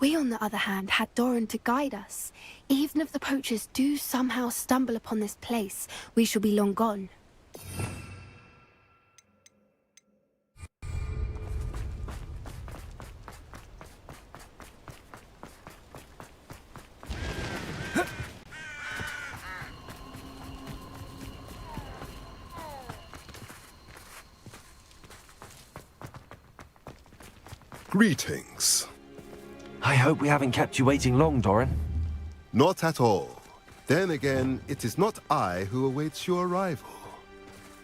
We, on the other hand, had Doran to guide us. Even if the poachers do somehow stumble upon this place, we shall be long gone. Greetings. I hope we haven't kept you waiting long, Doran. Not at all. Then again, it is not I who awaits your arrival.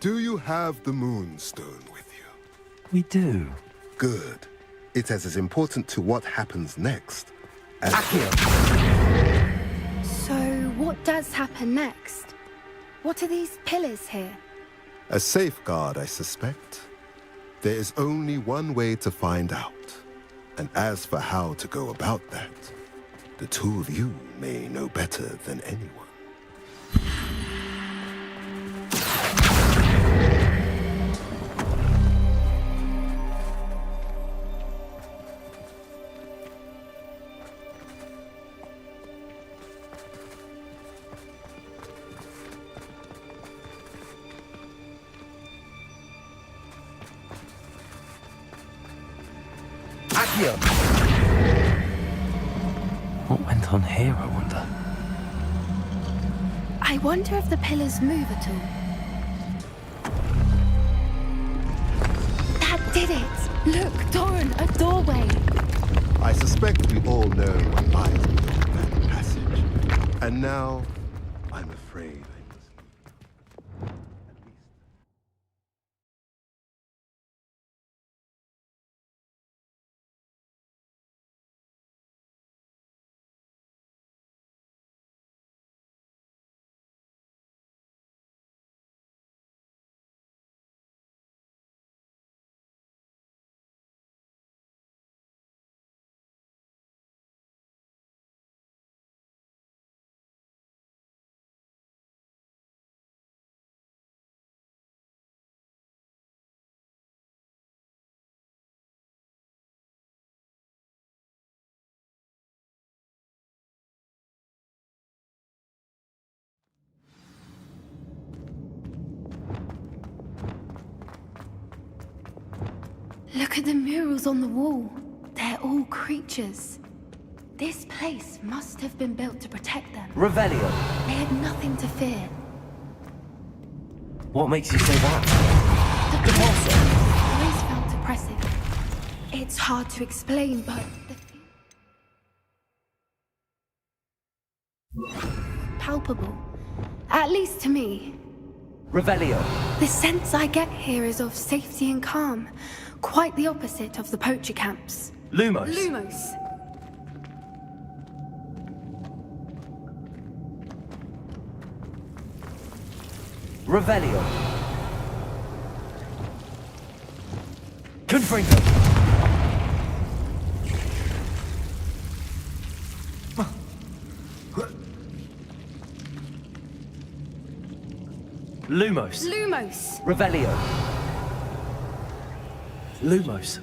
Do you have the Moonstone with you? We do. Good. It is as important to what happens next as... Accio! So, what does happen next? What are these pillars here? A safeguard, I suspect. There is only one way to find out. And as for how to go about that, the two of you may know better than anyone. Accio! What went on here, I wonder? I wonder if the pillars move at all. That did it! Look, Doran, a doorway! I suspect we all know what lies beyond that passage. And now, I'm afraid I must leave. At least... Look at the murals on the wall. They're all creatures. This place must have been built to protect them. Revelio! They had nothing to fear. What makes you say that? The place felt oppressive. It's hard to explain, but palpable. At least to me. Revelio! The sense I get here is of safety and calm. Quite the opposite of the poacher camps. Lumos! Lumos! Revelio! Confringo! Lumos! Lumos! Revelio! Lumos.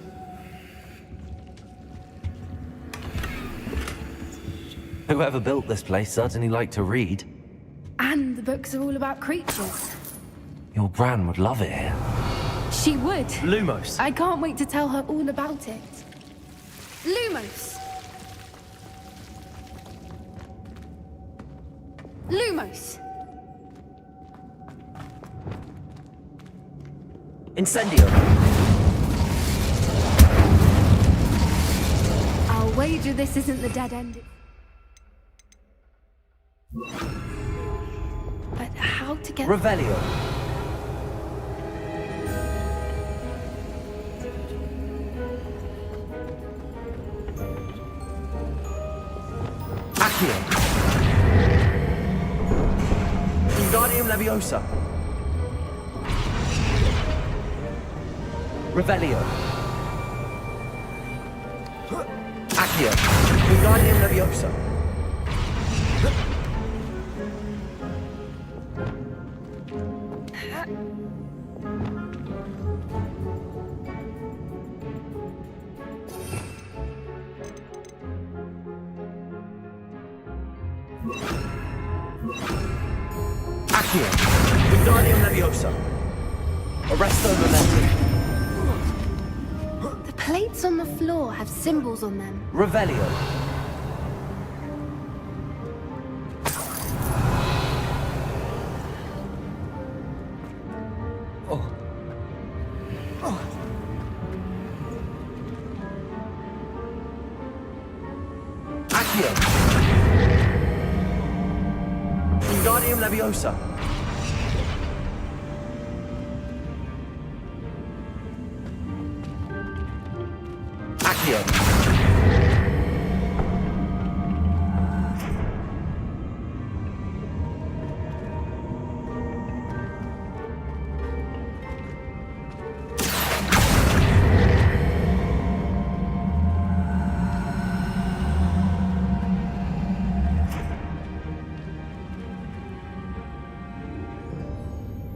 Whoever built this place certainly liked to read. And the books are all about creatures. Your gran would love it here. She would. Lumos. I can't wait to tell her all about it. Lumos! Lumos! Incendio. I'll wager this isn't the dead end. But how to get... Revelio. Accio. Wingardium Leviosa. Revelio. Accio. Wingardium Leviosa. Accio. Wingardium Leviosa. Arresto Momentum. The plates on the floor have symbols on them. Revelio. Accio. Wingardium Leviosa. Accio.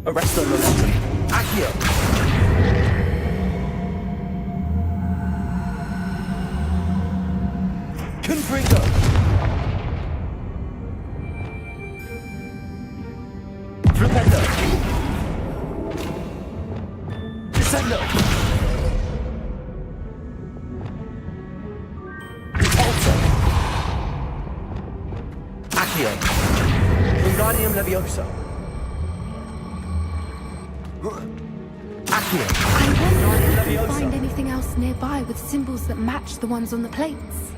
Arresto Momentum. Accio. Confringo. Flipendo. Descendo. Repulso. Accio. Wingardium Leviosa. Accio. I wonder if we can Leviosa. find anything else nearby with symbols that match the ones on the plates.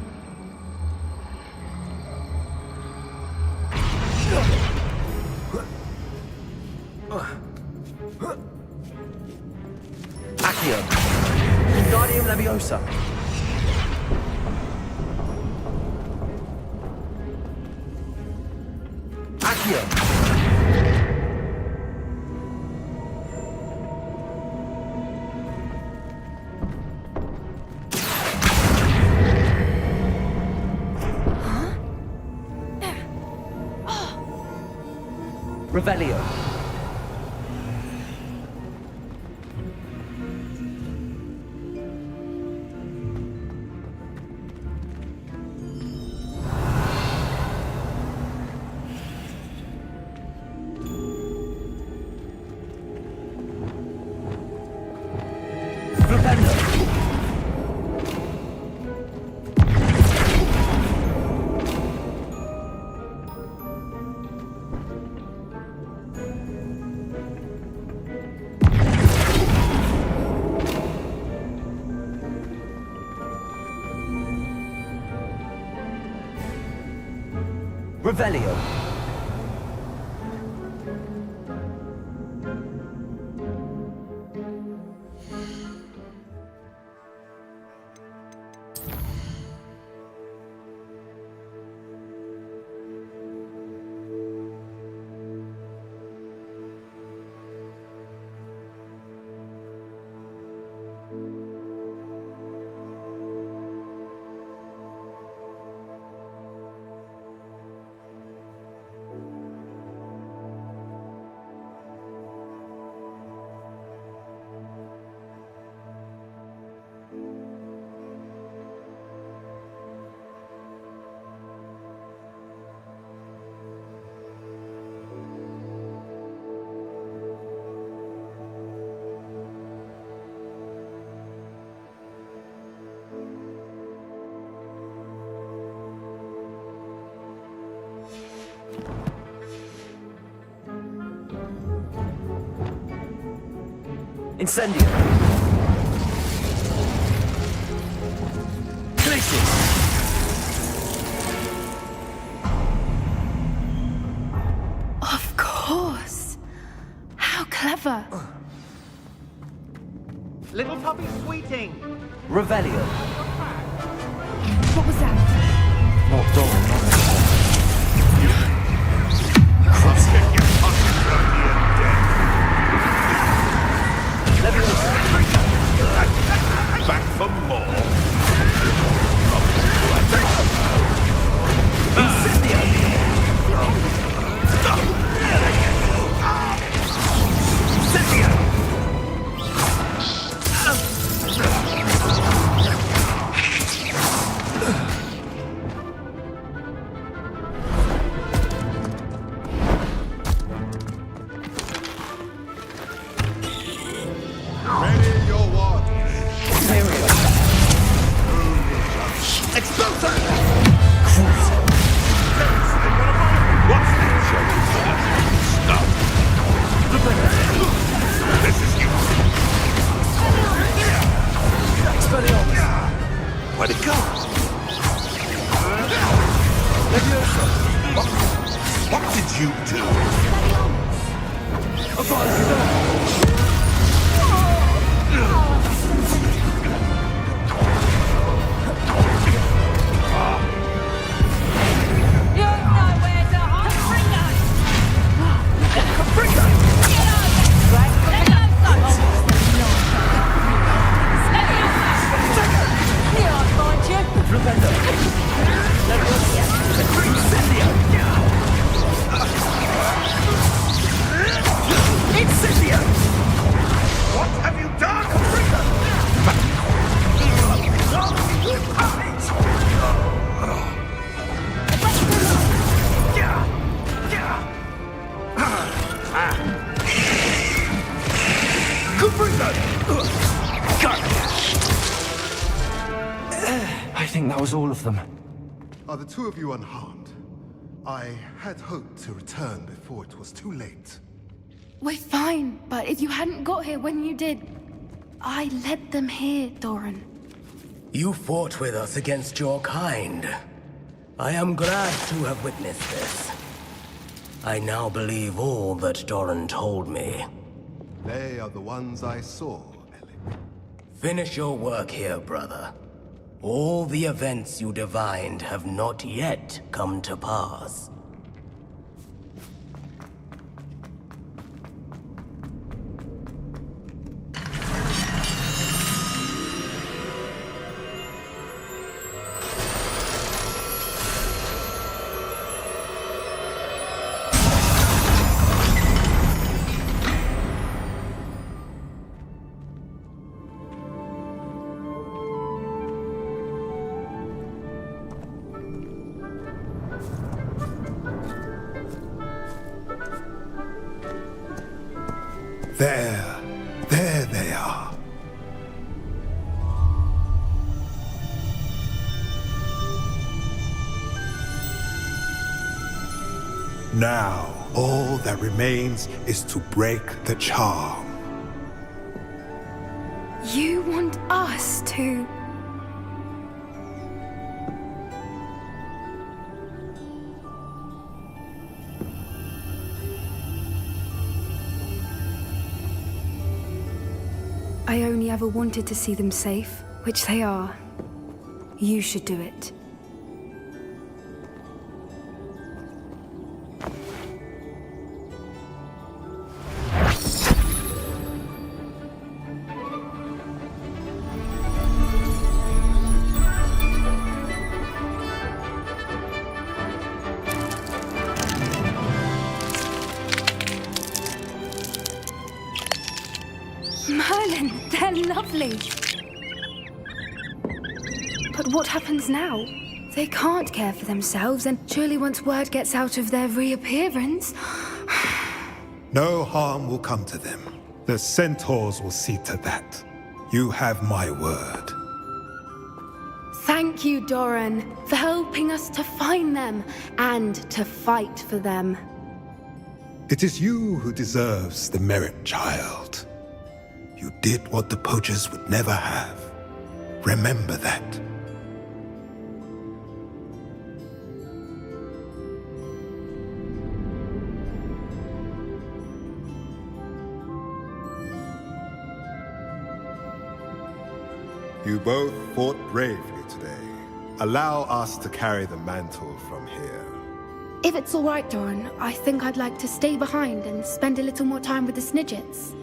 Accio. Wingardium Leviosa. Accio. Revelio. Flipendo. Revelio. Incendio. Glacius. Of course. How clever. Little puppy sweeting. Revelio. What was that? Not Doran, not Leviosa. Back for more. Incendio. Incendio. I think that was all of them. Are the two of you unharmed? I had hoped to return before it was too late. We're fine, but if you hadn't got here when you did, I led them here, Doran. You fought with us against your kind. I am glad to have witnessed this. I now believe all that Doran told me. They are the ones I saw, Ellie. Finish your work here, brother. All the events you divined have not yet come to pass. There they are. Now, all that remains is to break the charm. You want us to... I only ever wanted to see them safe, which they are. You should do it. Merlin, they're lovely. But what happens now? They can't care for themselves, and surely once word gets out of their reappearance... No harm will come to them. The centaurs will see to that. You have my word. Thank you, Doran, for helping us to find them and to fight for them. It is you who deserves the merit, child. You did what the poachers would never have. Remember that. You both fought bravely today. Allow us to carry the mantle from here. If it's all right, Doran, I think I'd like to stay behind and spend a little more time with the Snidgets.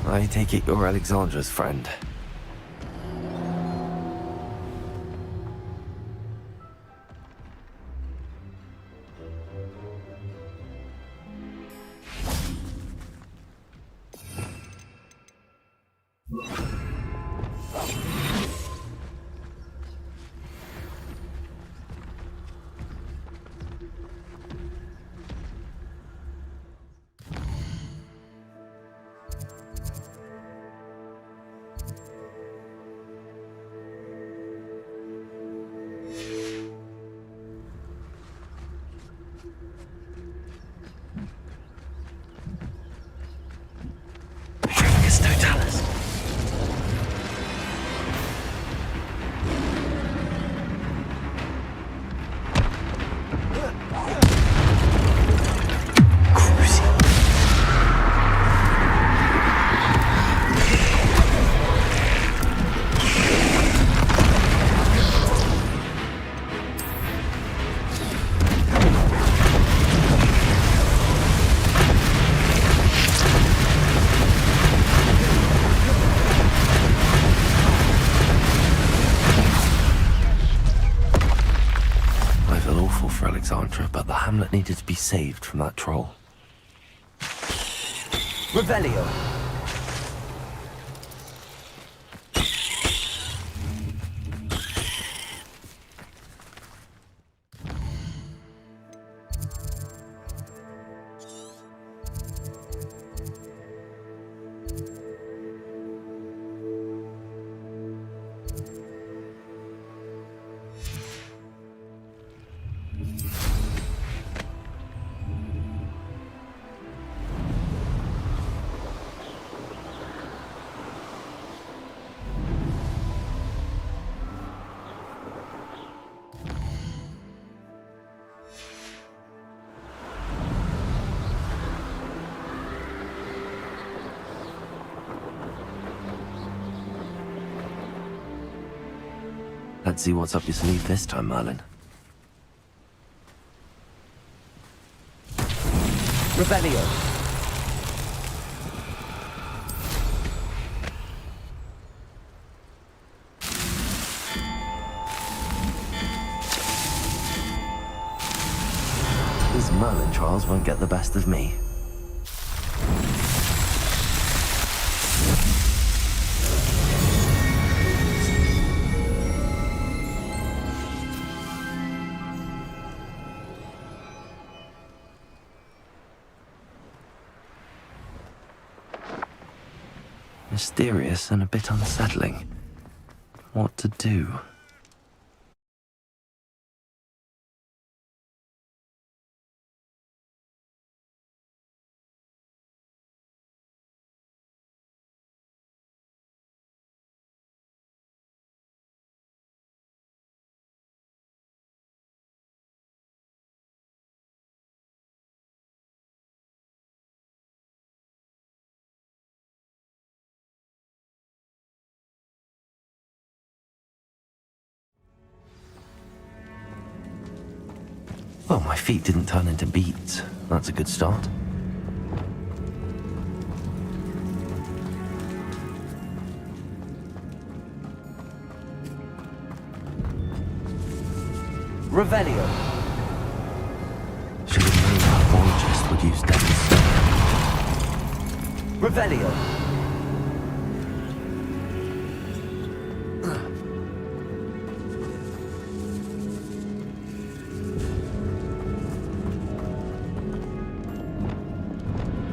I take it you're Alexandra's friend. It's Totalis. For Alexandra, but the hamlet needed to be saved from that troll. Revelio! Let's see what's up your sleeve this time, Merlin. Revelio! These Merlin trials won't get the best of me. Mysterious and a bit unsettling. What to do? Well, my feet didn't turn into beets. That's a good start. Revelio. Should have known our biologist would use devil's stone. Revelio.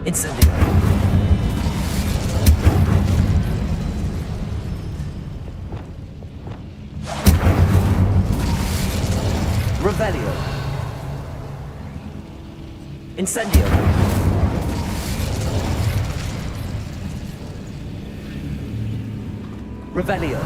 Incendio. Revelio. Incendio. Revelio.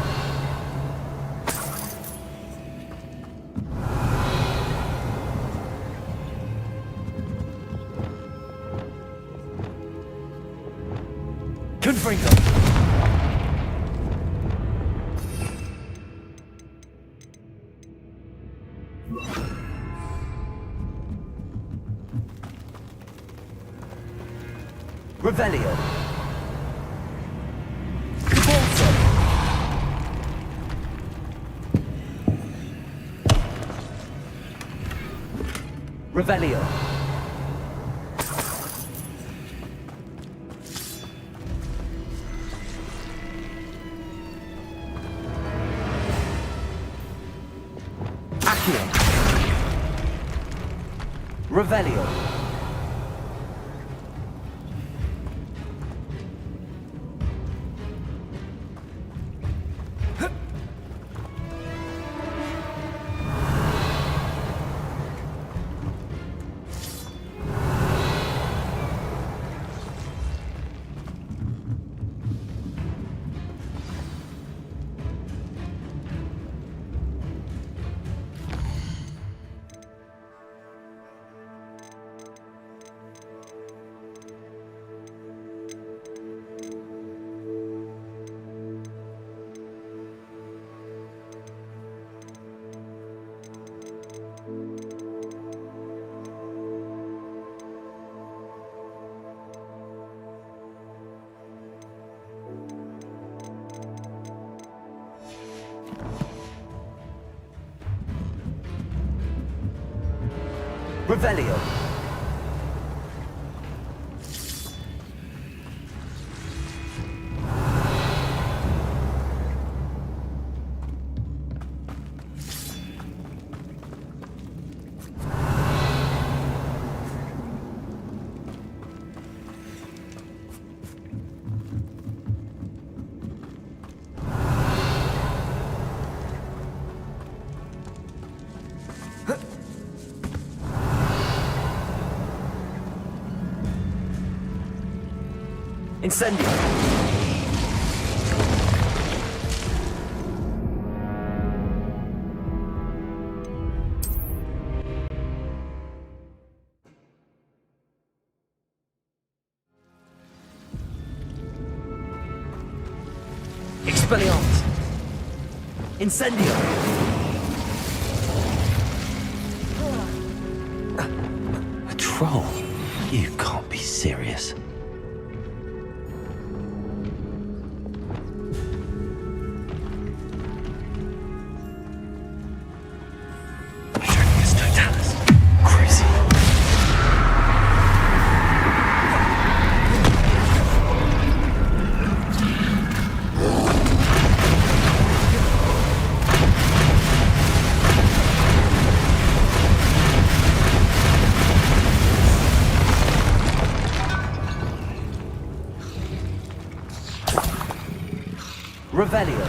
Confringo. Revelio. Revelio. Accio. Revelio. Revelio. Incendio. Expelliarmus. Incendio. A troll? You can't be serious. Revelio.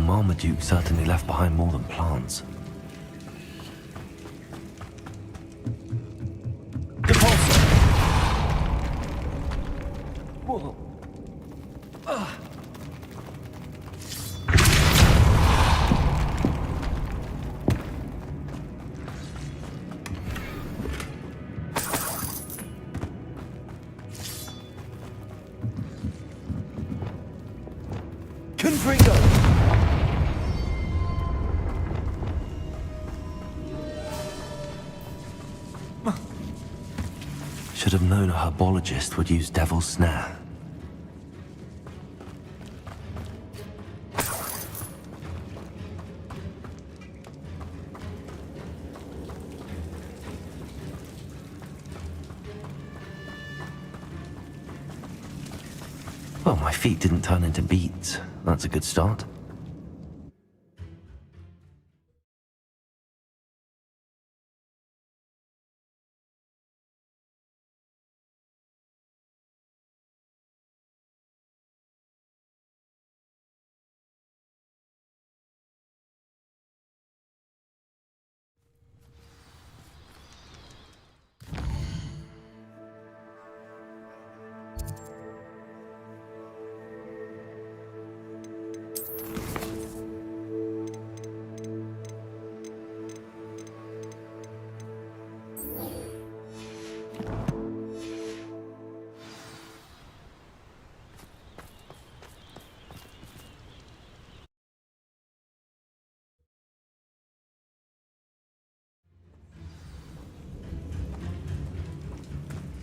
Marmaduke certainly left behind more than plants. Depulso! Whoa. Confringo! Should have known a herbologist would use Devil's Snare. Well, my feet didn't turn into beets. That's a good start.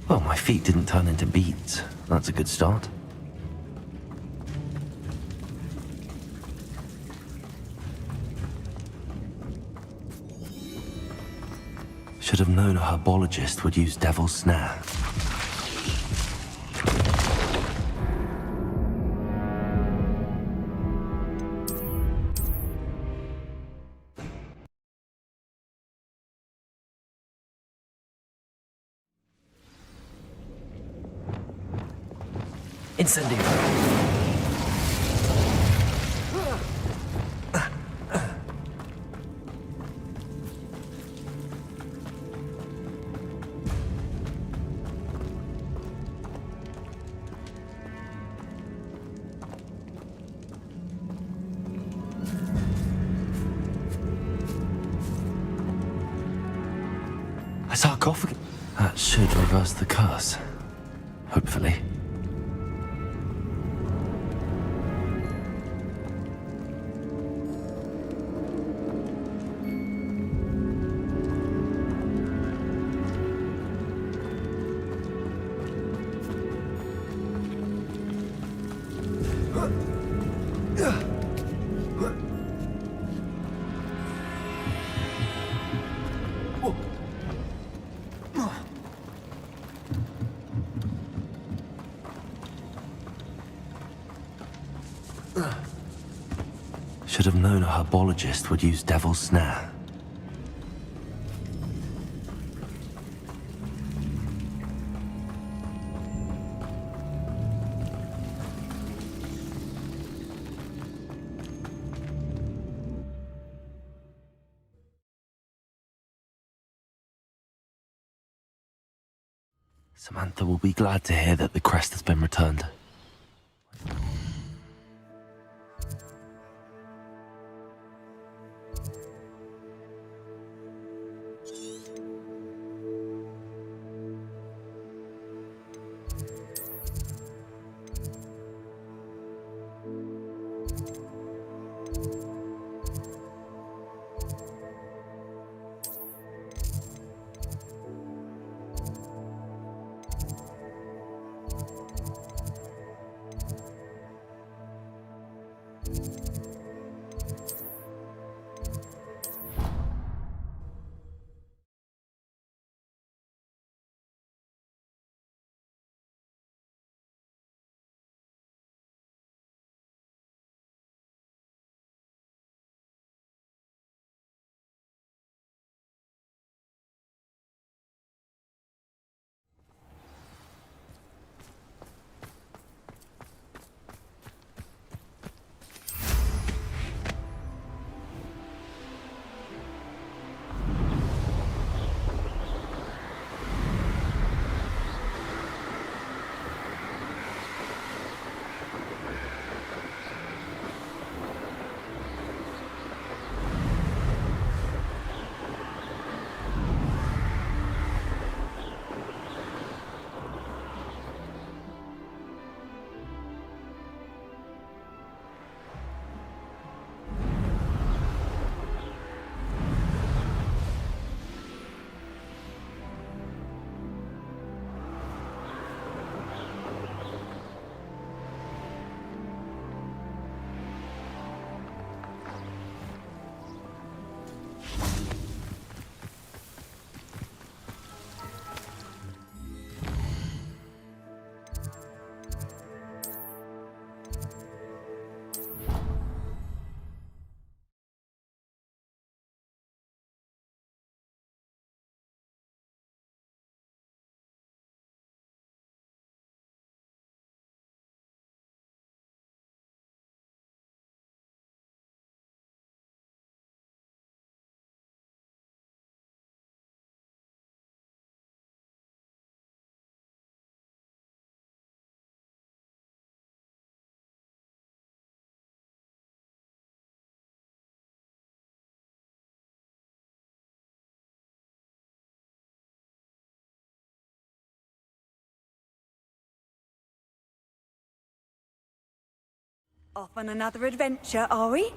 Well, my feet didn't turn into beads. That's a good start. Should have known a herbologist would use Devil's Snare. Incendio. A sarcophagus. That should reverse the curse. Hopefully. Should have known a herbologist would use Devil's Snare. Samantha will be glad to hear that the crest has been returned. Off on another adventure, are we?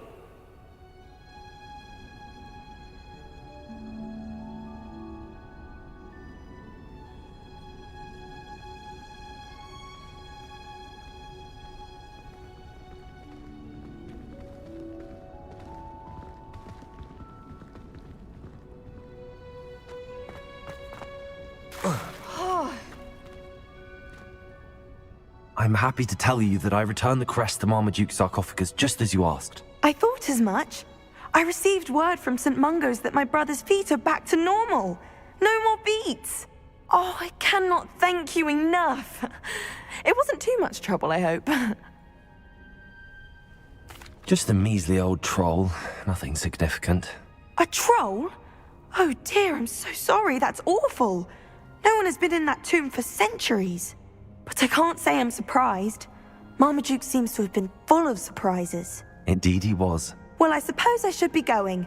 I'm happy to tell you that I returned the crest to Marmaduke's sarcophagus just as you asked. I thought as much. I received word from St. Mungo's that my brother's feet are back to normal. No more beats. Oh, I cannot thank you enough. It wasn't too much trouble, I hope. Just a measly old troll, nothing significant. A troll? Oh dear, I'm so sorry, that's awful. No one has been in that tomb for centuries. But I can't say I'm surprised. Marmaduke seems to have been full of surprises. Indeed he was. Well, I suppose I should be going.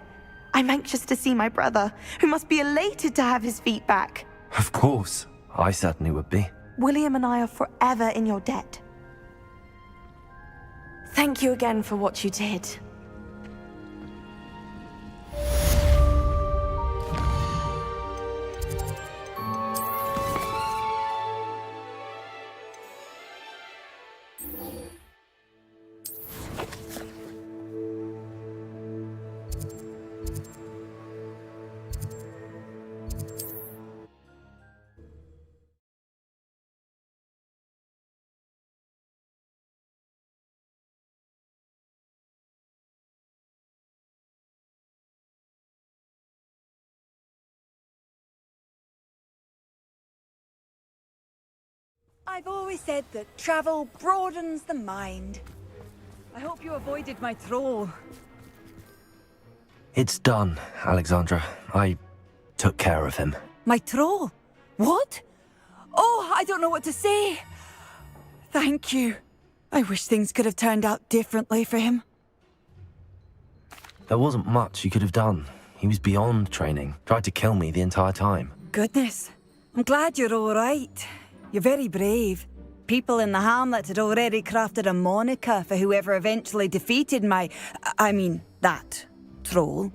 I'm anxious to see my brother, who must be elated to have his feet back. Of course, I certainly would be. William and I are forever in your debt. Thank you again for what you did. I've always said that travel broadens the mind. I hope you avoided my troll. It's done, Alexandra. I took care of him. My troll? What? Oh, I don't know what to say. Thank you. I wish things could have turned out differently for him. There wasn't much you could have done. He was beyond training. Tried to kill me the entire time. Goodness. I'm glad you're all right. You're very brave. People in the hamlet had already crafted a moniker for whoever eventually defeated that troll.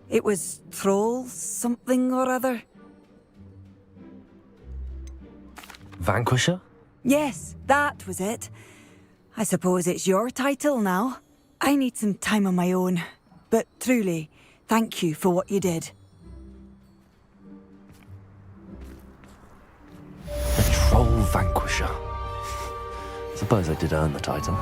It was Troll something or other. Vanquisher? Yes, that was it. I suppose it's your title now. I need some time on my own. But truly, thank you for what you did. The Troll Vanquisher. Suppose I did earn the title.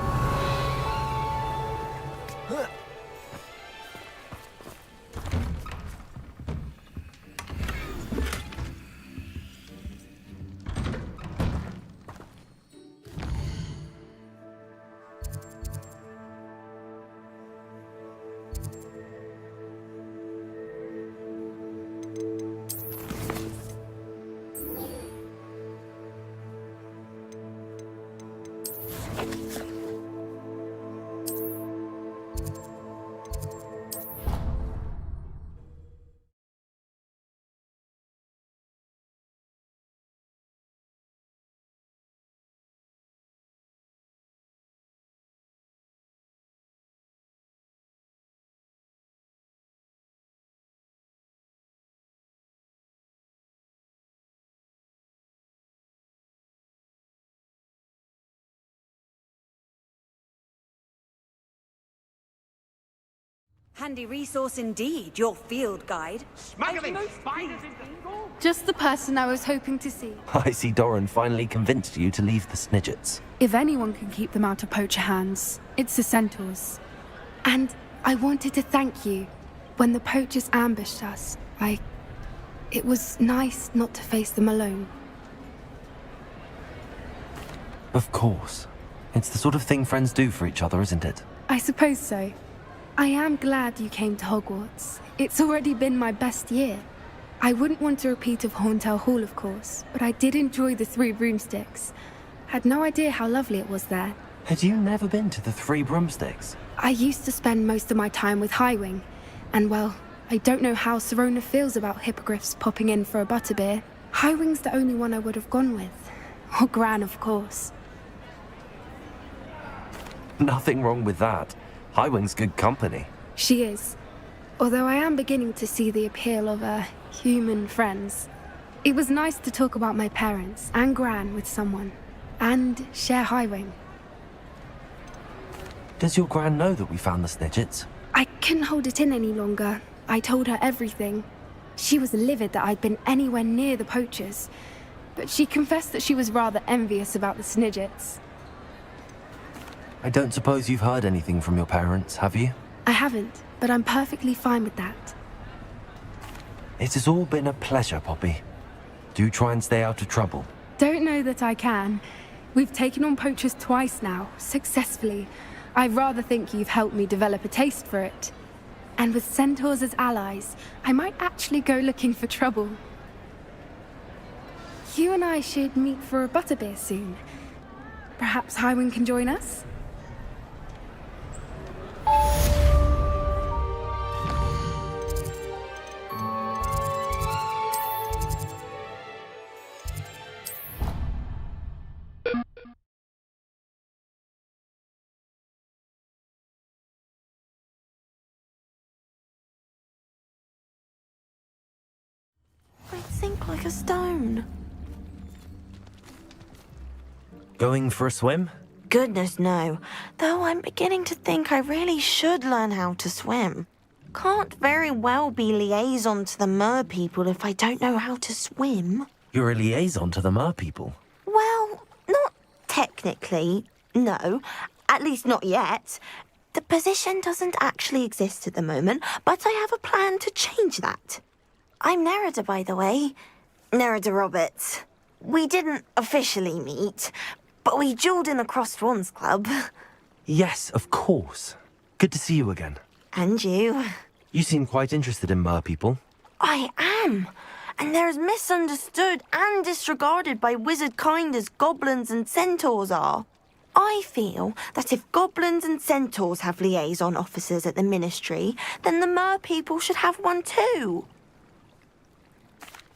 Handy resource indeed, your field guide. Smuggling spiders into school? Just the person I was hoping to see. I see Doran finally convinced you to leave the Snidgets. If anyone can keep them out of poacher hands, it's the centaurs. And I wanted to thank you. When the poachers ambushed us, it was nice not to face them alone. Of course. It's the sort of thing friends do for each other, isn't it? I suppose so. I am glad you came to Hogwarts. It's already been my best year. I wouldn't want a repeat of Horntail Hall, of course, but I did enjoy the Three Broomsticks. Had no idea how lovely it was there. Had you never been to the Three Broomsticks? I used to spend most of my time with Highwing, and well, I don't know how Serona feels about hippogriffs popping in for a butterbeer. Highwing's the only one I would have gone with. Or Gran, of course. Nothing wrong with that. Highwing's good company. She is. Although I am beginning to see the appeal of human friends. It was nice to talk about my parents and Gran with someone. And share Highwing. Does your Gran know that we found the Snidgets? I couldn't hold it in any longer. I told her everything. She was livid that I'd been anywhere near the poachers. But she confessed that she was rather envious about the Snidgets. I don't suppose you've heard anything from your parents, have you? I haven't, but I'm perfectly fine with that. It has all been a pleasure, Poppy. Do try and stay out of trouble. Don't know that I can. We've taken on poachers twice now, successfully. I rather think you've helped me develop a taste for it. And with centaurs as allies, I might actually go looking for trouble. You and I should meet for a butterbeer soon. Perhaps Highwind can join us? I sink like a stone. Going for a swim? Goodness, no. Though I'm beginning to think I really should learn how to swim. Can't very well be liaison to the mer people if I don't know how to swim. You're a liaison to the mer people. Well, not technically, no. At least not yet. The position doesn't actually exist at the moment, but I have a plan to change that. I'm Nerida, by the way. Nerida Roberts. We didn't officially meet, but we duelled in the Cross Swans Club. Yes, of course. Good to see you again. And you. You seem quite interested in mer people. I am. And they're as misunderstood and disregarded by wizard kind as goblins and centaurs are. I feel that if goblins and centaurs have liaison officers at the ministry, then the mer people should have one too.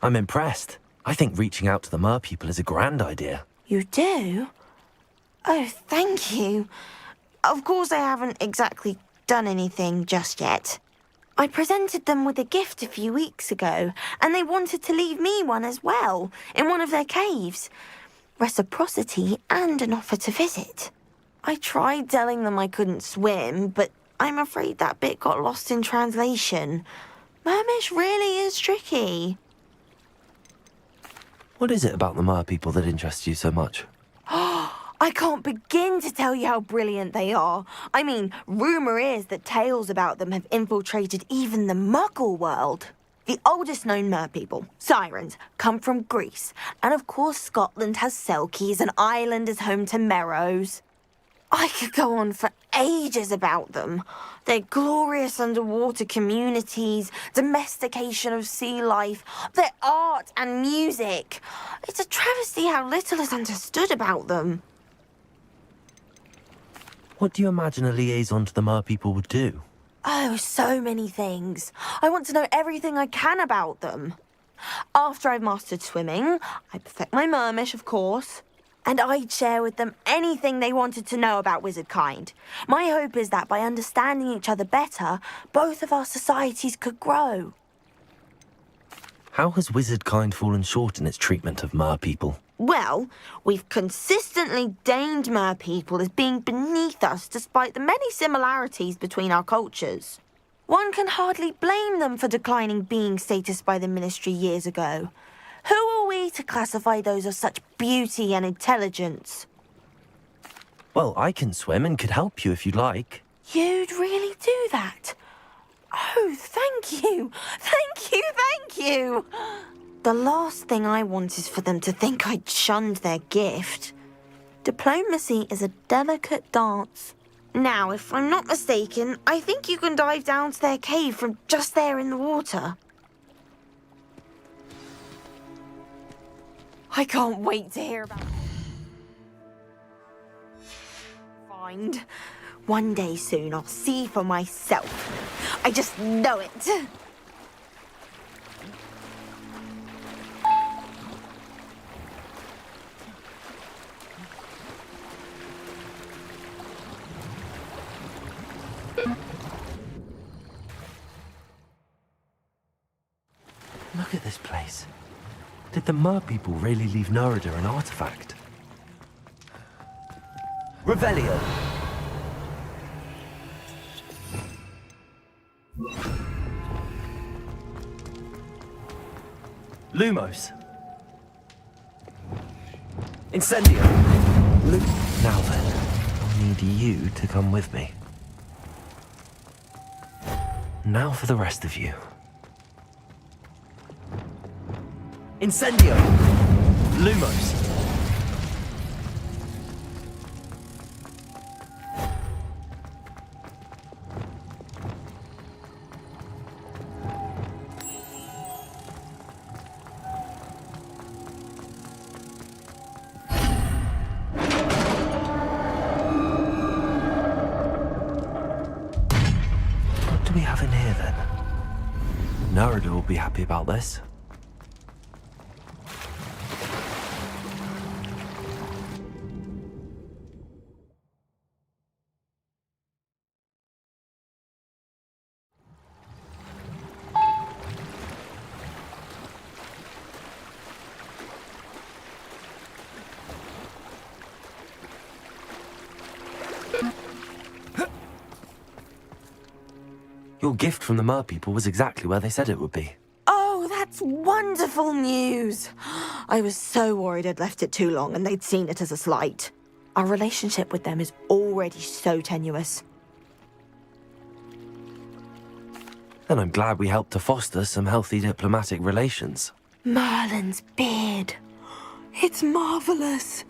I'm impressed. I think reaching out to the mer people is a grand idea. You do? Oh, thank you. Of course I haven't exactly done anything just yet. I presented them with a gift a few weeks ago, and they wanted to leave me one as well, in one of their caves. Reciprocity and an offer to visit. I tried telling them I couldn't swim, but I'm afraid that bit got lost in translation. Mermish really is tricky. What is it about the mer people that interests you so much? I can't begin to tell you how brilliant they are. I mean, rumour is that tales about them have infiltrated even the Muggle world. The oldest known mer people, sirens, come from Greece. And of course Scotland has Selkies and Ireland is home to Merrows. I could go on for ages about them. Their glorious underwater communities, domestication of sea life, their art and music. It's a travesty how little is understood about them. What do you imagine a liaison to the mer people would do? Oh, so many things. I want to know everything I can about them. After I've mastered swimming, I perfect my mermish, of course. And I'd share with them anything they wanted to know about wizard kind. My hope is that by understanding each other better, both of our societies could grow. How has wizard kind fallen short in its treatment of mer people? Well, we've consistently deigned mer people as being beneath us despite the many similarities between our cultures. One can hardly blame them for declining being status by the ministry years ago. Who are we to classify those of such beauty and intelligence? Well, I can swim and could help you if you'd like. You'd really do that? Oh, thank you! Thank you, thank you! The last thing I want is for them to think I'd shunned their gift. Diplomacy is a delicate dance. Now, if I'm not mistaken, I think you can dive down to their cave from just there in the water. I can't wait to hear about it. Find. One day soon I'll see for myself. I just know it. Look at this place. Did the mer people really leave Nerida an artifact? Revelio! Lumos! Incendio! Now then. need you to come with me. Now for the rest of you. Incendio! Lumos! What do we have in here then? Narada will be happy about this. Your gift from the Mer people was exactly where they said it would be. Oh, that's wonderful news. I was so worried I'd left it too long and they'd seen it as a slight. Our relationship with them is already so tenuous. And I'm glad we helped to foster some healthy diplomatic relations. Merlin's beard. It's marvelous.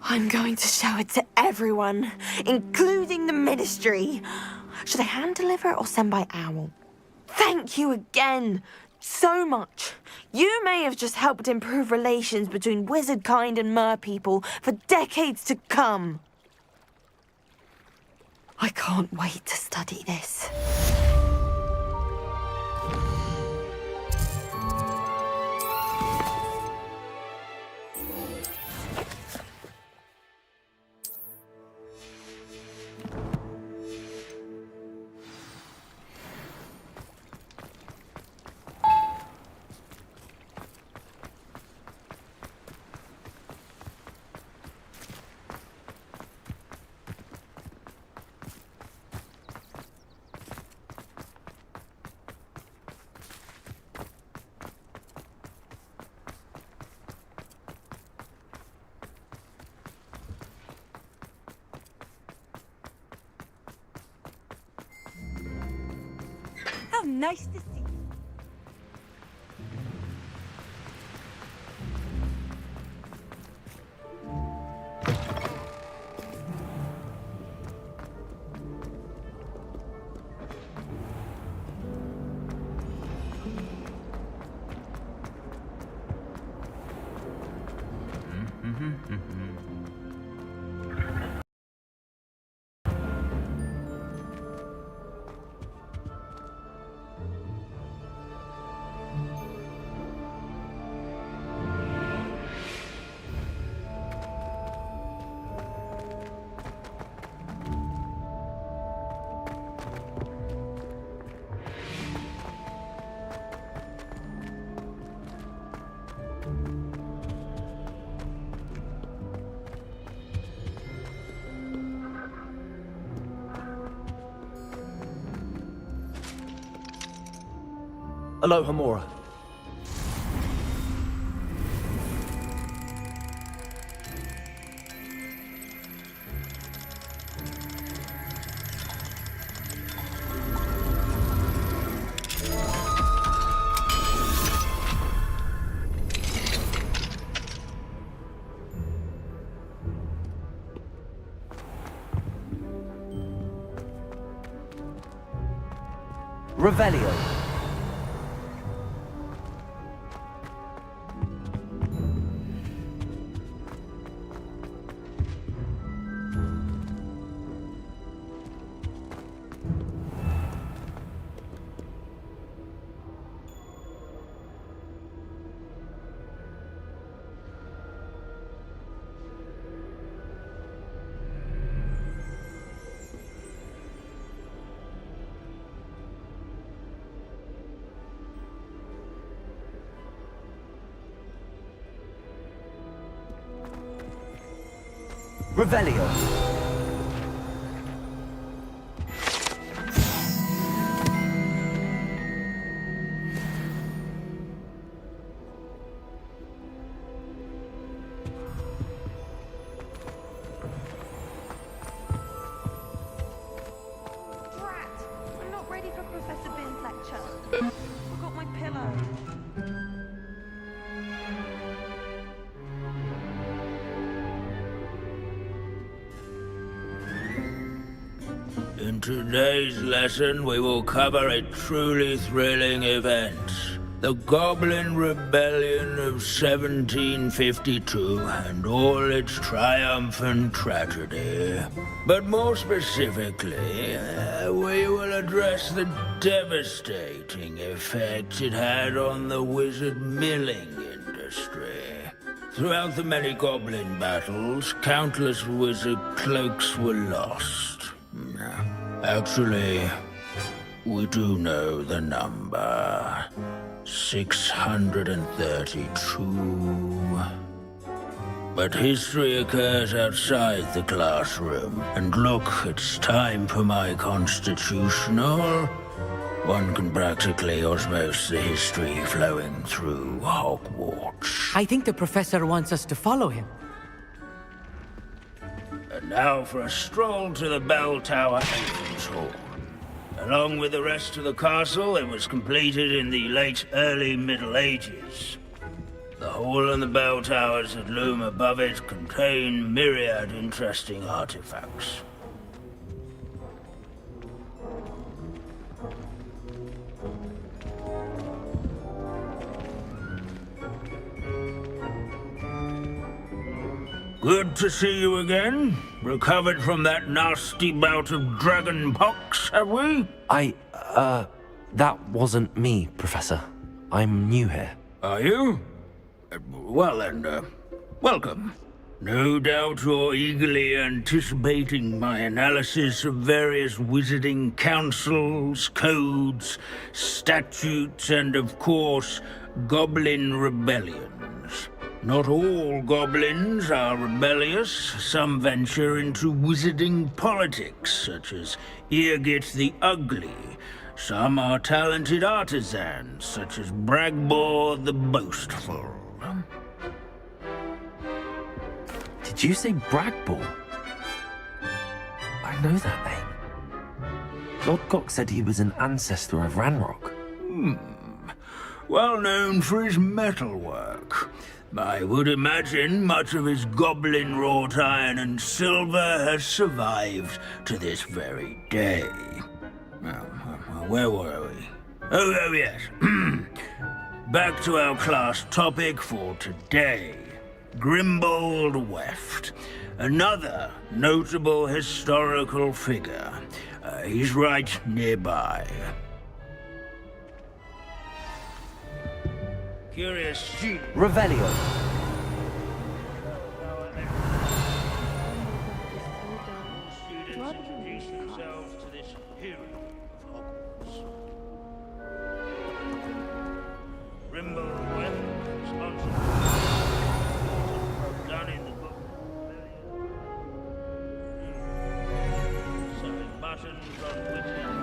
I'm going to show it to everyone, including the Ministry. Should I hand deliver it or send by owl? Thank you again. So much. You may have just helped improve relations between wizard kind and mer people for decades to come. I can't wait to study this. How nice to see you. Aloha Mora. Revelio. Revelio. Forgot my pillow. In today's lesson, we will cover a truly thrilling event. The Goblin Rebellion of 1752 and all its triumphant tragedy. But more specifically, we will address the devastating effect it had on the wizard milling industry. Throughout the many goblin battles, countless wizard cloaks were lost. Actually, we do know the number. 632. But history occurs outside the classroom. And look, it's time for my constitutional. One can practically osmose the history flowing through Hogwarts. I think the professor wants us to follow him. And now for a stroll to the bell tower entrance hall. Along with the rest of the castle, it was completed in the late early Middle Ages. The hall and the bell towers that loom above it contain myriad interesting artifacts. Good to see you again. Recovered from that nasty bout of dragon pox, have we? That wasn't me, Professor. I'm new here. Are you? Well then, welcome. No doubt you're eagerly anticipating my analysis of various wizarding councils, codes, statutes, and of course, goblin rebellions. Not all goblins are rebellious. Some venture into wizarding politics, such as Eargit the Ugly. Some are talented artisans, such as Bragbor the Boastful. Did you say Bragbor? I know that name. Lodgok said he was an ancestor of Ranrock. Well known for his metalwork. I would imagine much of his goblin wrought iron and silver has survived to this very day. Now, where were we? Oh yes. Back to our class topic for today. Grimbold Weft. Another notable historical figure. He's right nearby. Curious sheep. Revelio. Students introduce themselves to this hero of Hogwarts. Grimbold Weft, responsible. Done in the book. Sewing buttons on wizards.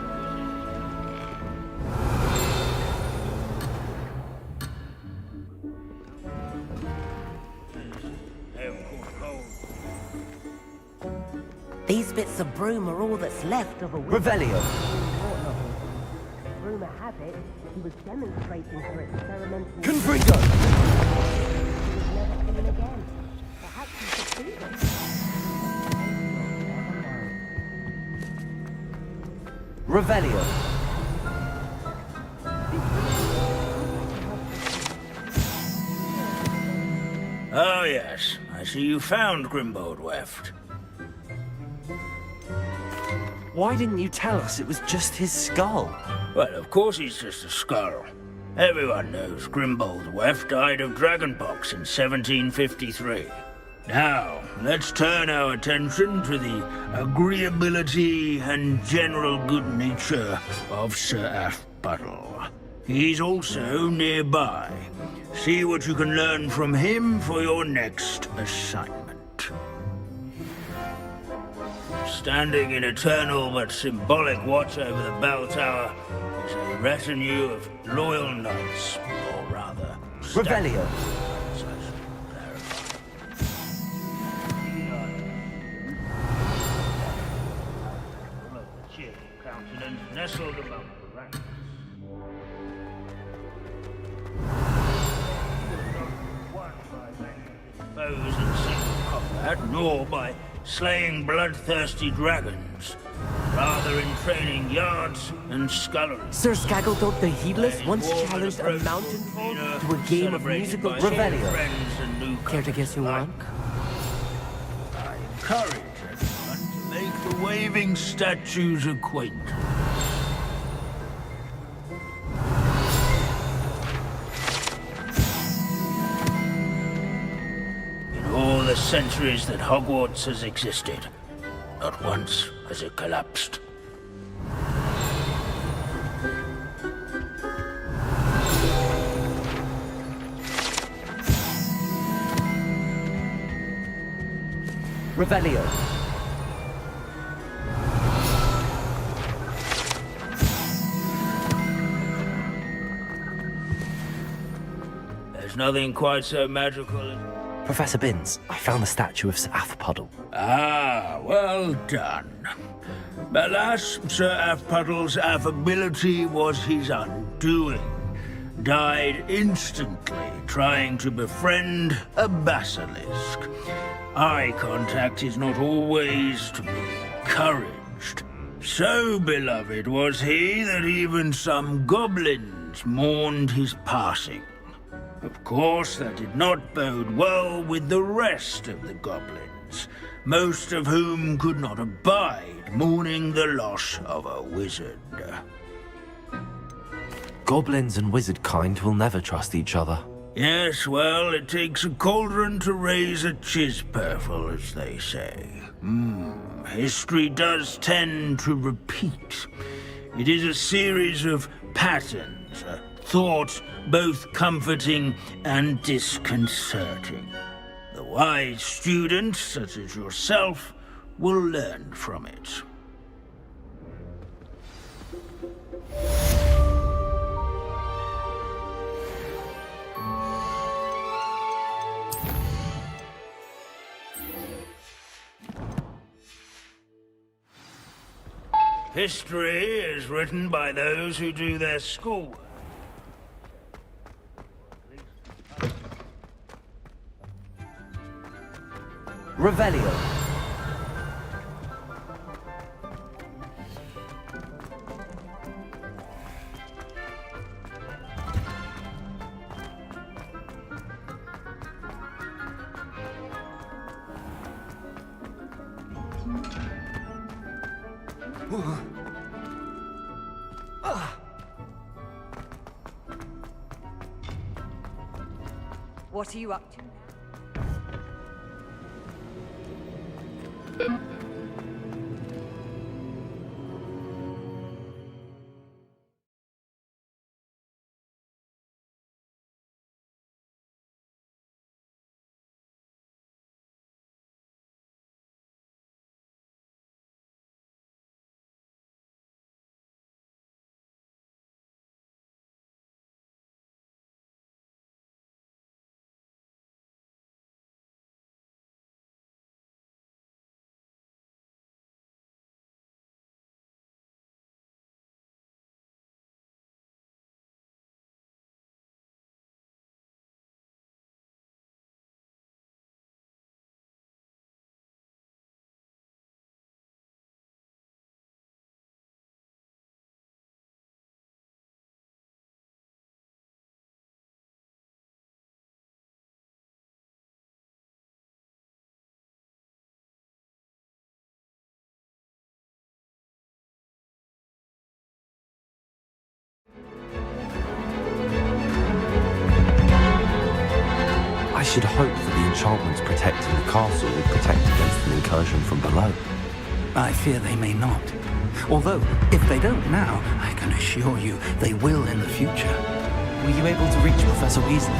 These bits of broom are all that's left of a wizard. Revelio. Rumor has it, he was demonstrating for experimental... Confringo. He was never seen again. Perhaps he succeeded. Revelio. Oh yes, I see you found Grimbold Weft. Why didn't you tell us it was just his skull? Well, of course he's just a skull. Everyone knows Grimbold Weft died of dragonpox in 1753. Now, let's turn our attention to the agreeability and general good nature of Sir Aphbuttle. He's also nearby. See what you can learn from him for your next assignment. Standing in eternal but symbolic watch over the bell tower is a retinue of loyal knights, or rather... Revelio. Cheerful countenance nestled among the ranks. Foes in single combat, nor by slaying bloodthirsty dragons, rather in training yards and scullery. Sir Skaggletop the Heedless once challenged a mountain troll to a game of musical Revelio. Care to guess who won? I encourage everyone to make the waving statue's acquaintance. In all the centuries that Hogwarts has existed, not once has it collapsed. Revelio. There's nothing quite so magical as... Professor Binns, I found the statue of Sir Afpuddle. Ah, well done. Alas, Sir Afpuddle's affability was his undoing. Died instantly trying to befriend a basilisk. Eye contact is not always to be encouraged. So beloved was he that even some goblins mourned his passing. Of course, that did not bode well with the rest of the goblins, most of whom could not abide mourning the loss of a wizard. Goblins and wizard kind will never trust each other. Yes, well, it takes a cauldron to raise a chisperful, as they say. History does tend to repeat. It is a series of patterns, a thought both comforting and disconcerting. The wise student, such as yourself, will learn from it. History is written by those who do their schoolwork. Revelio. What are you up to? I should hope that the enchantments protecting the castle will protect against an incursion from below. I fear they may not. Although, if they don't now, I can assure you they will in the future. Were you able to reach Professor Weasley?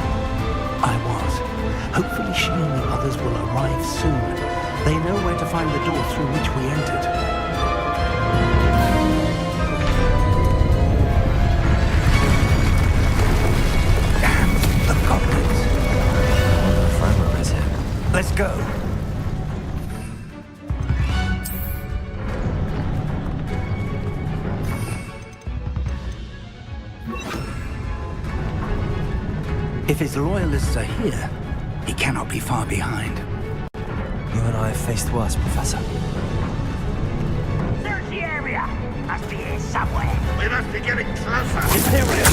I was. Hopefully she and the others will arrive soon. They know where to find the door through which we entered. And the goblins. Let's go. If his loyalists are here, he cannot be far behind. You and I have faced worse, Professor. Search the area! Must be here somewhere. We must be getting closer. Imperial!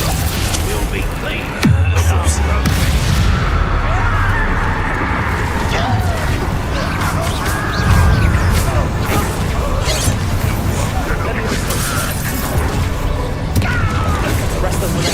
We'll be clean without progress. Rest of the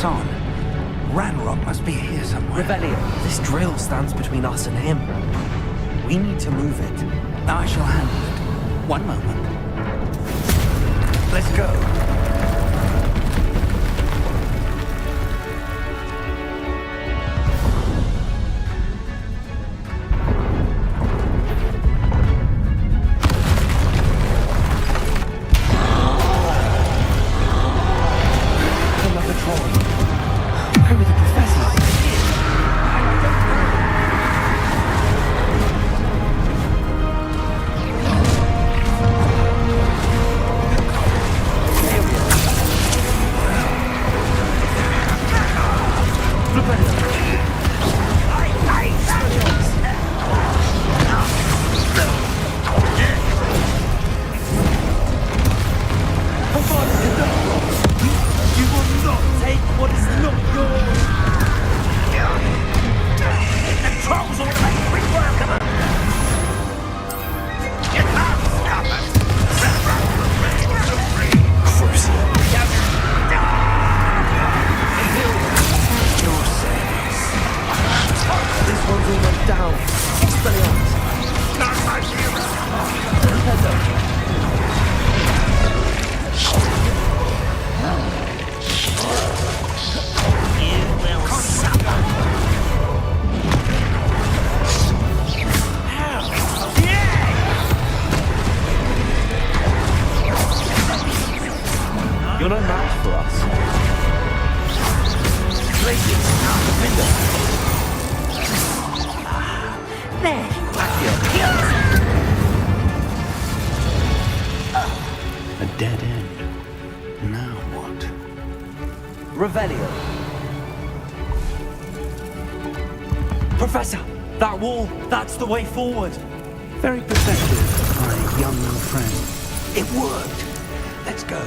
on. Ranrock must be here somewhere. Revelio, this drill stands between us and him. We need to move it. I shall handle it. One moment. Let's go. You're no match for us. Places out the window. There. A dead end. Now what? Revelio. Professor, that wall, that's the way forward. Very perceptive, my young friend. It worked. Let's go.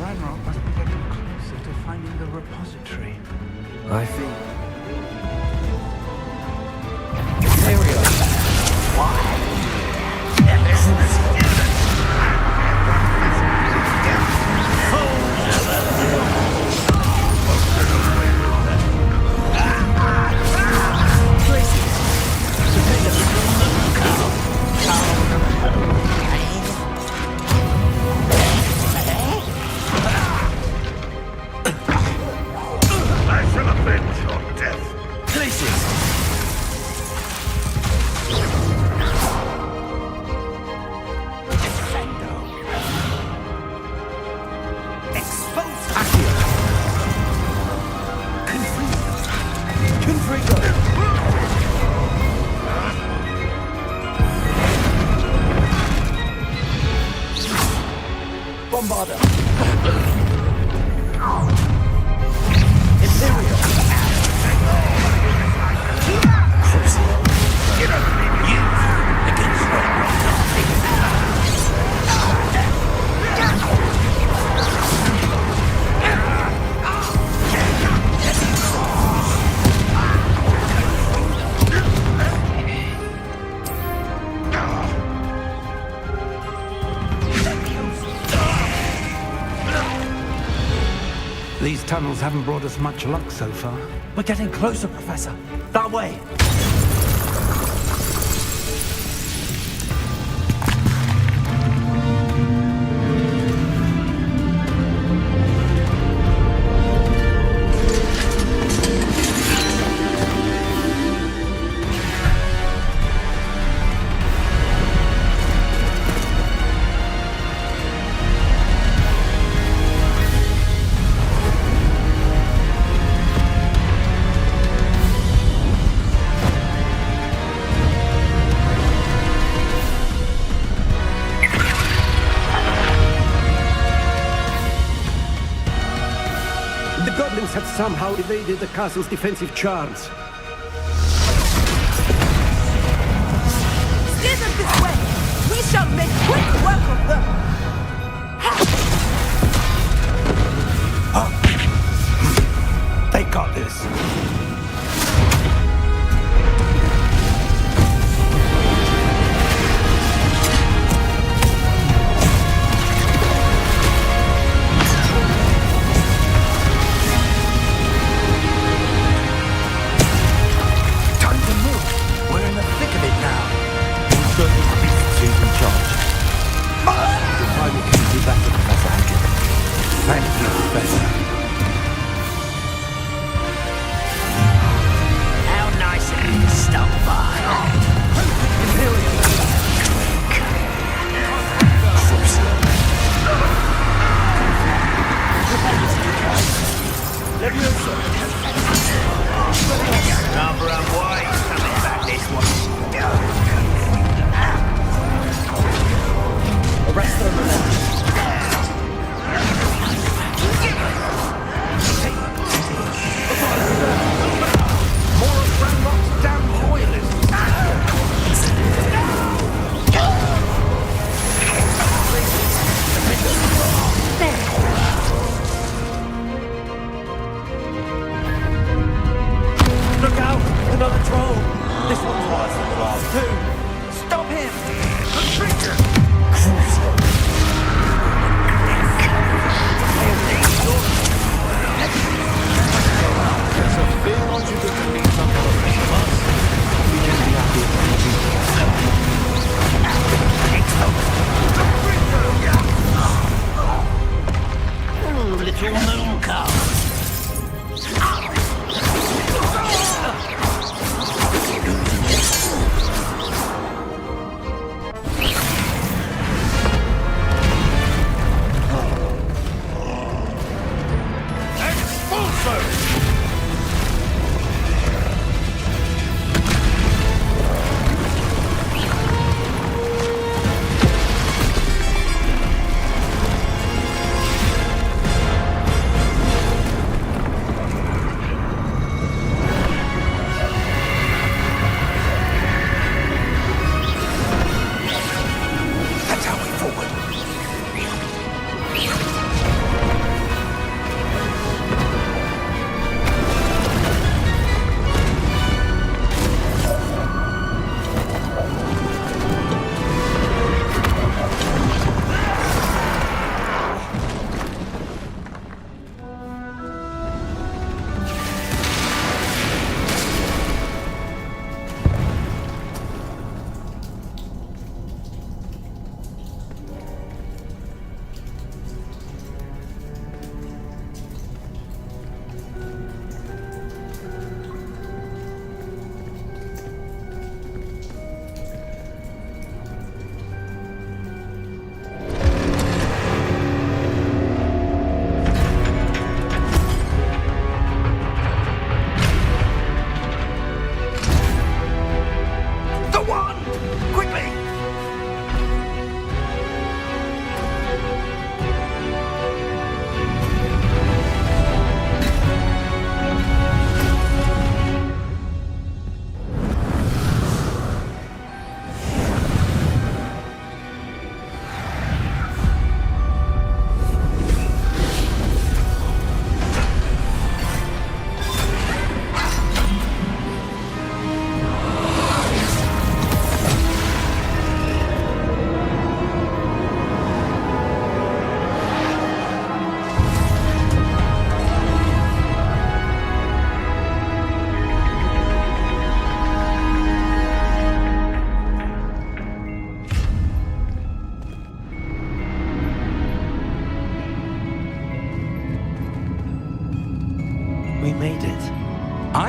Ranrock must be getting closer to finding the repository. I think. Here we go. I shall avenge your death. Places. Bombarder. Imperial. These tunnels haven't brought us much luck so far. We're getting closer, Professor. That way! The goblins have somehow evaded the castle's defensive charms. Steer them this way! We shall make quick work of them! They got this.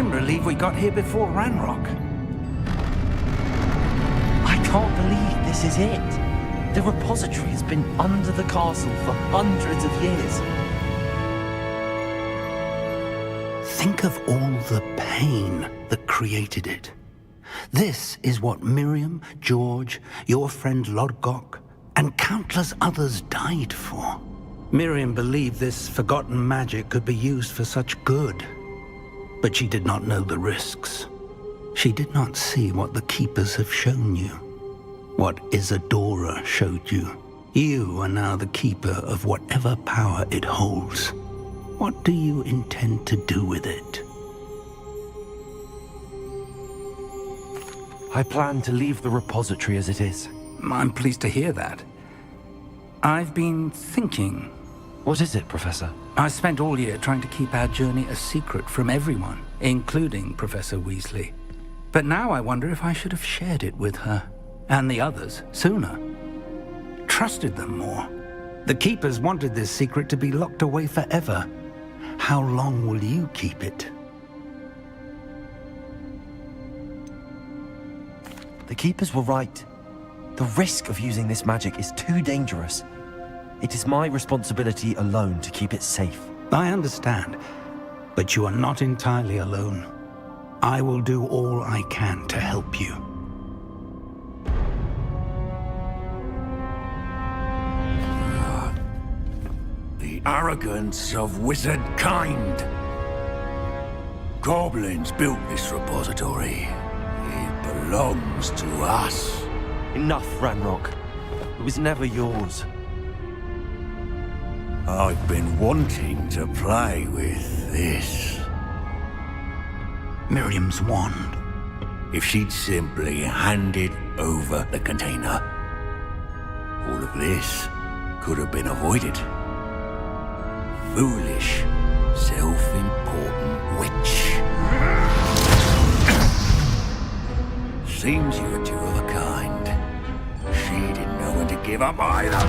I'm relieved we got here before Ranrock. I can't believe this is it. The repository has been under the castle for hundreds of years. Think of all the pain that created it. This is what Miriam, George, your friend Lodgok, and countless others died for. Miriam believed this forgotten magic could be used for such good, but she did not know the risks. She did not see what the Keepers have shown you, what Isadora showed you. You are now the Keeper of whatever power it holds. What do you intend to do with it? I plan to leave the repository as it is. I'm pleased to hear that. I've been thinking. What is it, Professor? I spent all year trying to keep our journey a secret from everyone, including Professor Weasley. But now I wonder if I should have shared it with her, and the others, sooner. Trusted them more. The Keepers wanted this secret to be locked away forever. How long will you keep it? The Keepers were right. The risk of using this magic is too dangerous. It is my responsibility alone to keep it safe. I understand, but you are not entirely alone. I will do all I can to help you. The arrogance of wizard kind. Goblins built this repository. It belongs to us. Enough, Ranrock. It was never yours. I've been wanting to play with this. Miriam's wand. If she'd simply handed over the container, all of this could have been avoided. Foolish, self-important witch. Seems you were two of a kind. She didn't know when to give up either.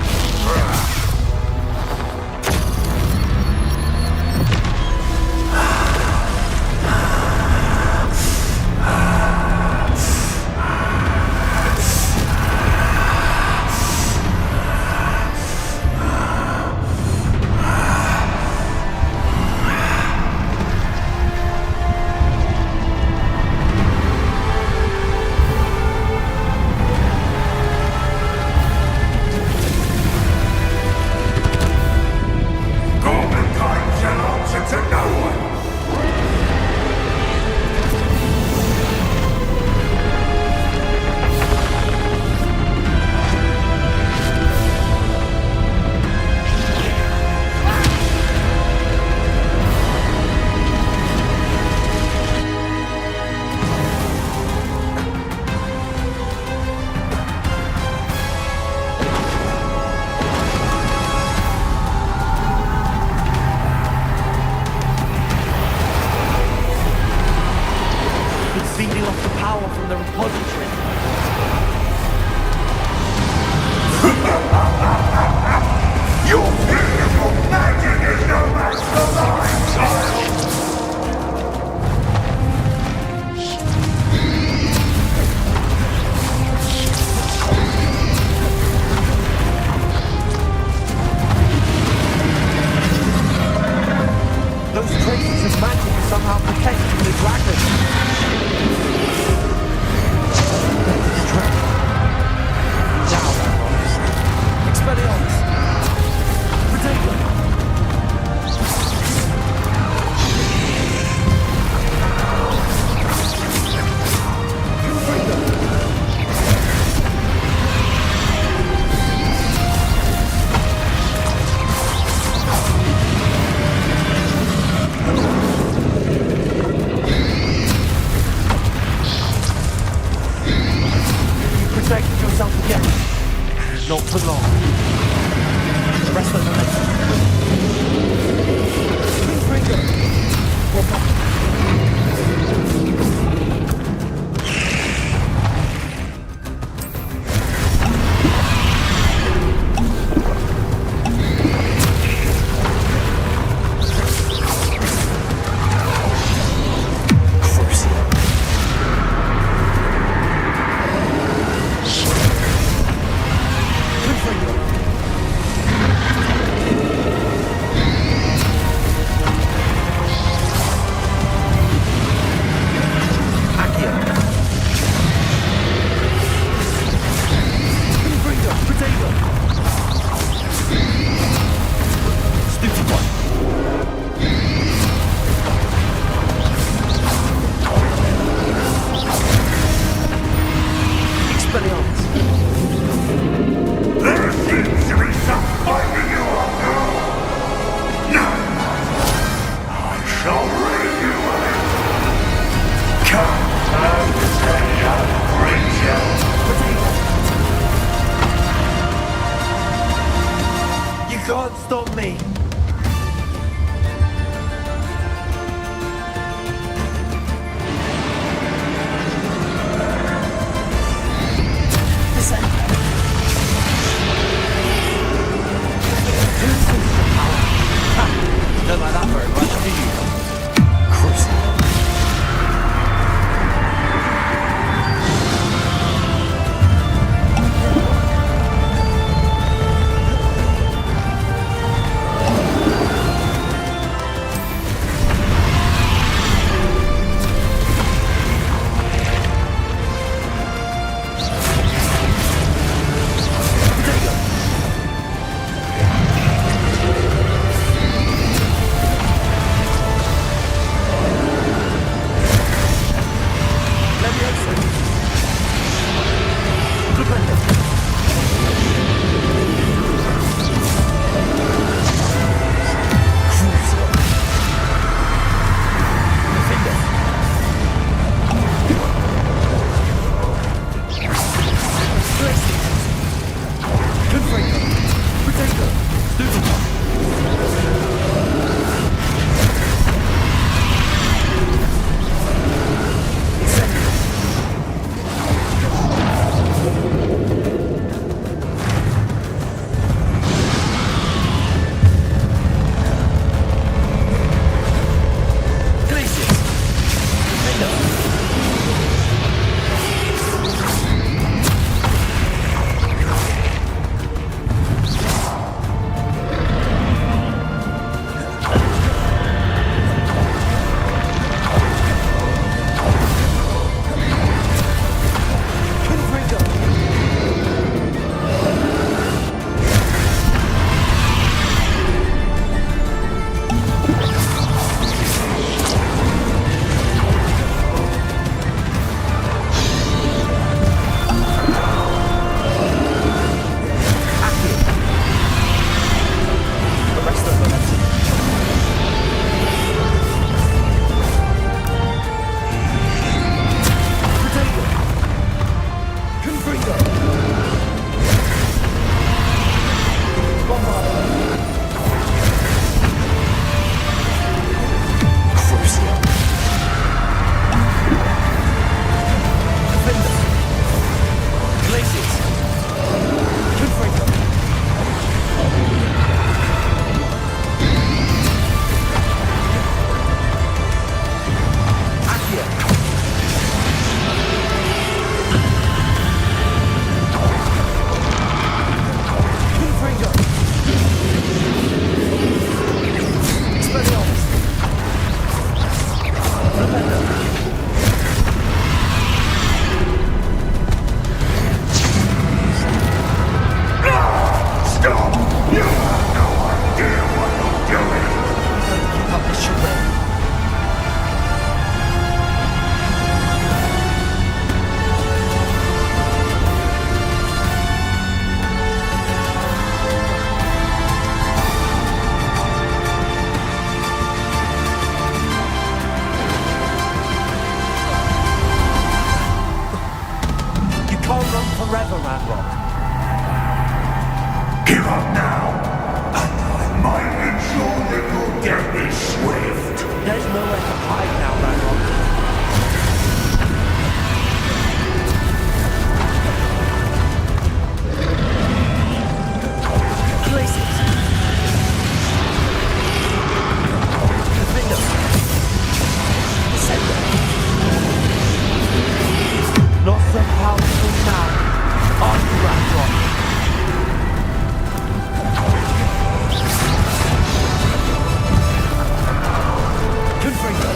Feeding off the power from the repository. Your beautiful magic is no match for mine, child! Those traces of magic are somehow protecting the dragon. Protect yourself again. Not for long. The rest of the lesson. can't stop me. Don't like that very much, do you? Crucible. forever, Ranrock. Give up now, and I might ensure that your death is swift. There's nowhere to hide now, Ranrock. Not so powerful now, are you, Ranrock? Confringo.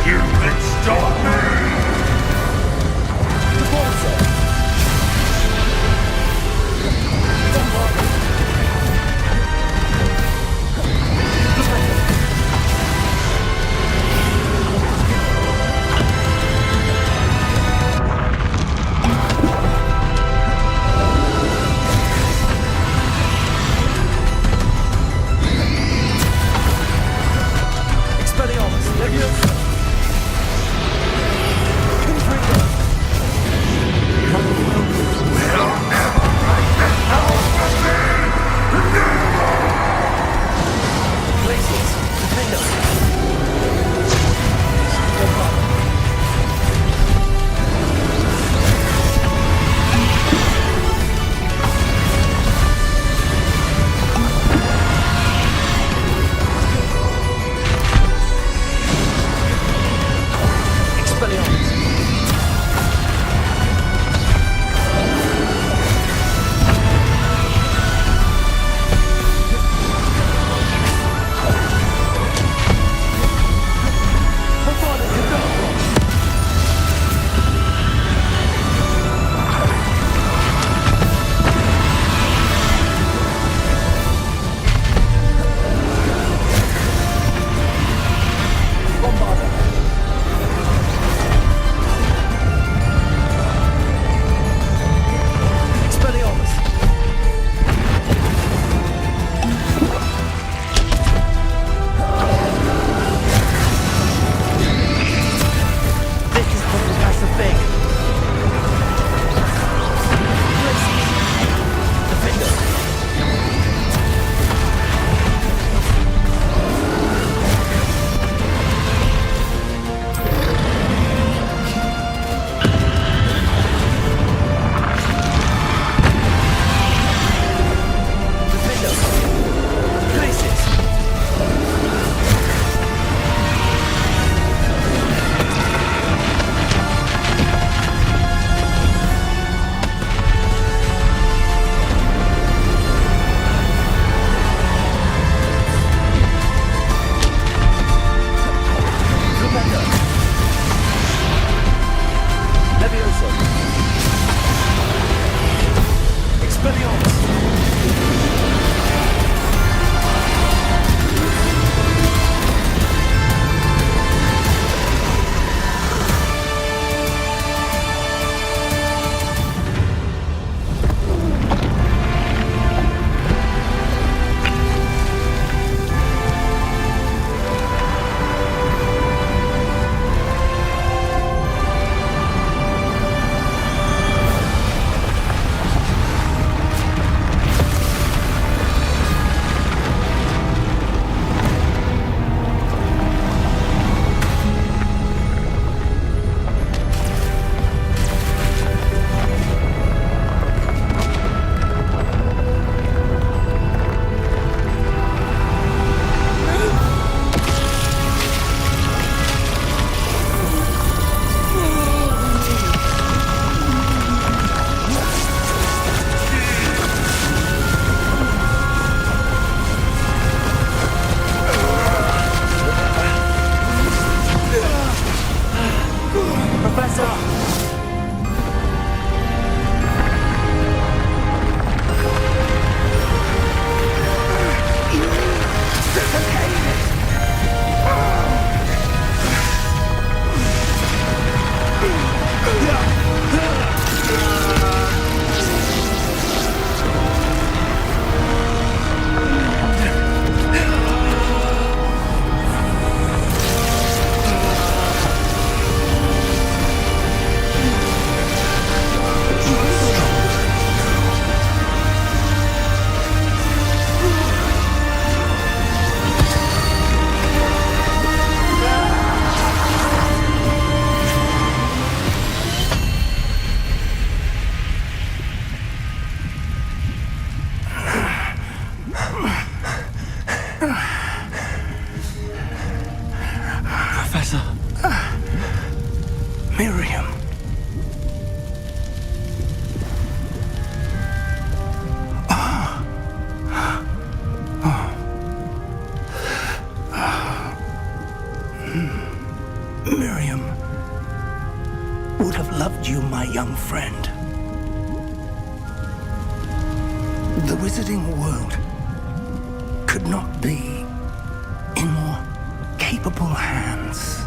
You can stop me! Miriam would have loved you, my young friend. The wizarding world could not be in more capable hands.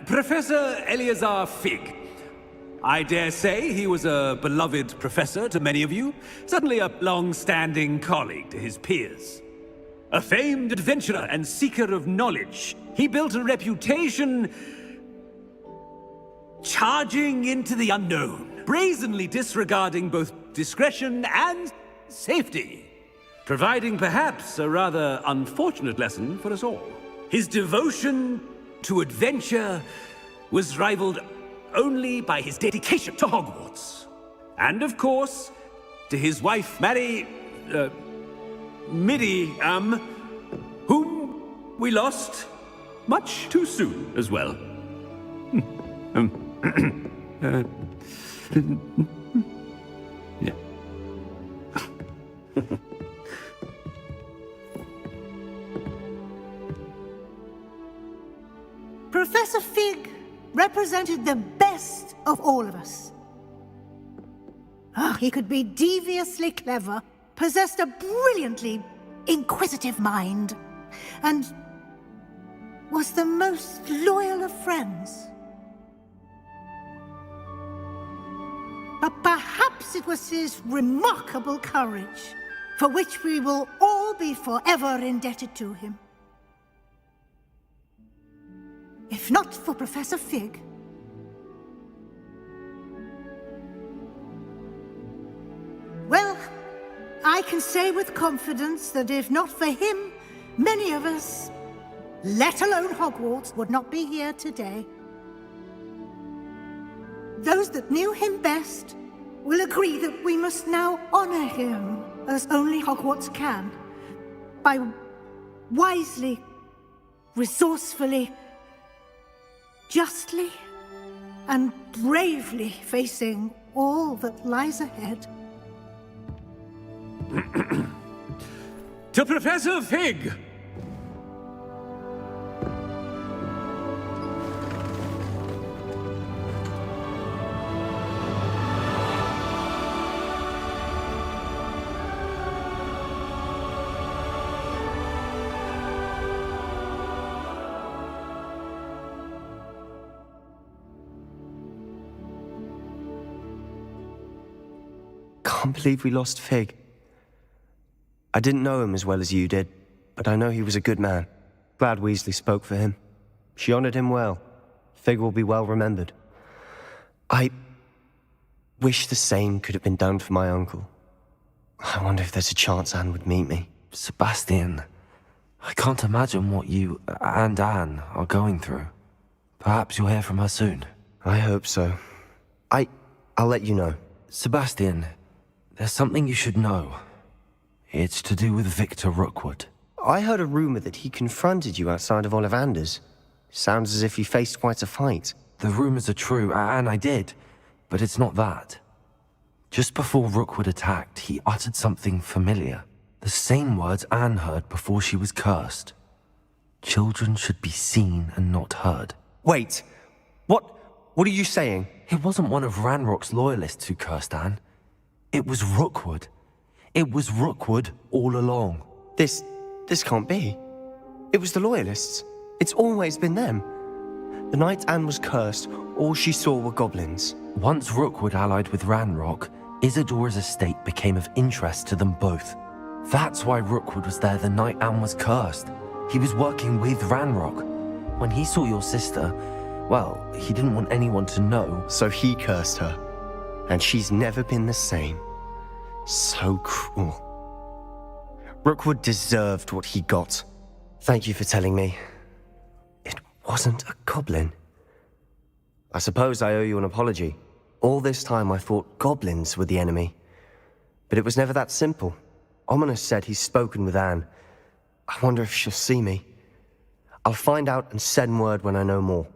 Professor Eleazar Fig. I dare say he was a beloved professor to many of you, certainly a long-standing colleague to his peers. A famed adventurer and seeker of knowledge, he built a reputation charging into the unknown, brazenly disregarding both discretion and safety, providing perhaps a rather unfortunate lesson for us all. His devotion to adventure was rivaled only by his dedication to Hogwarts. And of course, to his wife, Midi, whom we lost much too soon as well. Yeah. Professor Fig represented the best of all of us. He could be deviously clever, possessed a brilliantly inquisitive mind, and was the most loyal of friends. But perhaps it was his remarkable courage, for which we will all be forever indebted to him. If not for Professor Fig, well, I can say with confidence that if not for him, many of us, let alone Hogwarts, would not be here today. Those that knew him best will agree that we must now honor him as only Hogwarts can, by wisely, resourcefully, justly and bravely facing all that lies ahead. To Professor Fig! Can't believe we lost Fig. I didn't know him as well as you did, but I know he was a good man. Glad Weasley spoke for him. She honored him well. Fig will be well remembered. I wish the same could have been done for my uncle. I wonder if there's a chance Anne would meet me. Sebastian, I can't imagine what you and Anne are going through. Perhaps you'll hear from her soon. I hope so. I'll let you know. Sebastian, there's something you should know. It's to do with Victor Rookwood. I heard a rumor that he confronted you outside of Ollivander's. Sounds as if you faced quite a fight. The rumors are true, and I did, but it's not that. Just before Rookwood attacked, he uttered something familiar. The same words Anne heard before she was cursed. Children should be seen and not heard. Wait, what are you saying? It wasn't one of Ranrock's loyalists who cursed Anne. It was Rookwood. It was Rookwood all along. This can't be. It was the Loyalists. It's always been them. The night Anne was cursed, all she saw were goblins. Once Rookwood allied with Ranrock, Isadora's estate became of interest to them both. That's why Rookwood was there the night Anne was cursed. He was working with Ranrock. When he saw your sister, well, he didn't want anyone to know. So he cursed her. And she's never been the same. So cruel. Rookwood deserved what he got. Thank you for telling me. It wasn't a goblin. I suppose I owe you an apology. All this time I thought goblins were the enemy. But it was never that simple. Ominous said he's spoken with Anne. I wonder if she'll see me. I'll find out and send word when I know more.